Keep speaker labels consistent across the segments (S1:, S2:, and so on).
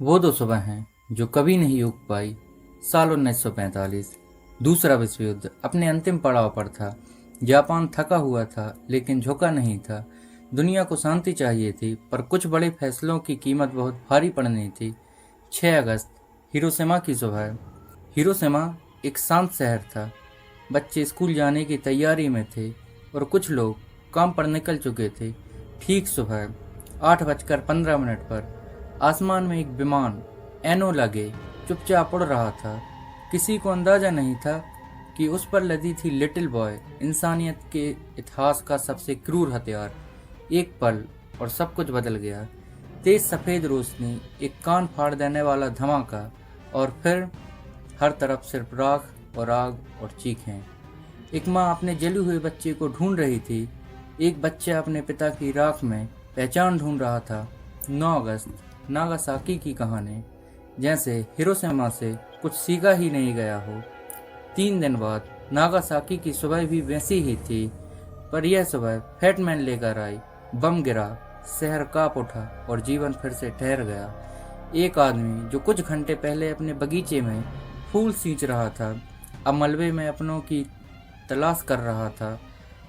S1: वो दो सुबह हैं जो कभी नहीं उग पाई। साल 1945। दूसरा विश्व युद्ध अपने अंतिम पड़ाव पर था। जापान थका हुआ था लेकिन झुका नहीं था। दुनिया को शांति चाहिए थी पर कुछ बड़े फैसलों की कीमत बहुत भारी पड़नी थी। 6 अगस्त, हिरोशिमा की सुबह। हिरोशिमा एक शांत शहर था। बच्चे स्कूल जाने की तैयारी में थे और कुछ लोग काम पर निकल चुके थे। ठीक सुबह 8:15 पर आसमान में एक विमान एनोला गे चुपचाप उड़ रहा था। किसी को अंदाजा नहीं था कि उस पर लदी थी लिटिल बॉय, इंसानियत के इतिहास का सबसे क्रूर हथियार। एक पल और सब कुछ बदल गया। तेज सफेद रोशनी, एक कान फाड़ देने वाला धमाका, और फिर हर तरफ सिर्फ राख और आग और चीखें। एक माँ अपने जले हुए बच्चे को ढूंढ रही थी। एक बच्चा अपने पिता की राख में पहचान ढूंढ रहा था। 9 अगस्त, नागासाकी की कहानी। जैसे हिरोशिमा से कुछ सीखा ही नहीं गया हो। 3 दिन बाद नागासाकी की सुबह भी वैसी ही थी, पर यह सुबह फैटमैन लेकर आई। बम गिरा, शहर कांप उठा और जीवन फिर से ठहर गया। एक आदमी जो कुछ घंटे पहले अपने बगीचे में फूल सींच रहा था, अब मलबे में अपनों की तलाश कर रहा था।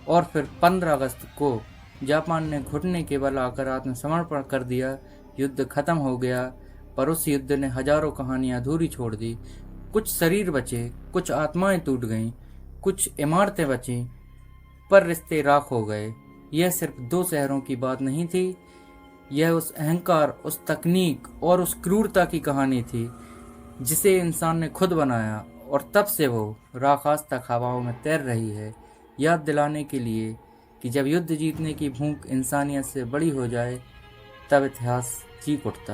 S1: और फिर 15 अगस्त को जापान ने घुटने के बल आकर आत्मसमर्पण कर दिया। युद्ध खत्म हो गया, पर उस युद्ध ने हजारों कहानियां अधूरी छोड़ दी। कुछ शरीर बचे, कुछ आत्माएं टूट गईं, कुछ इमारतें बचीं, पर रिश्ते राख हो गए। यह सिर्फ 2 शहरों की बात नहीं थी, यह उस अहंकार, उस तकनीक और उस क्रूरता की कहानी थी जिसे इंसान ने खुद बनाया। और तब से वो राख आज तक हवाओं में तैर रही है, याद दिलाने के लिए कि जब युद्ध जीतने की भूख इंसानियत से बड़ी हो जाए तब इतिहास चीख उठता है।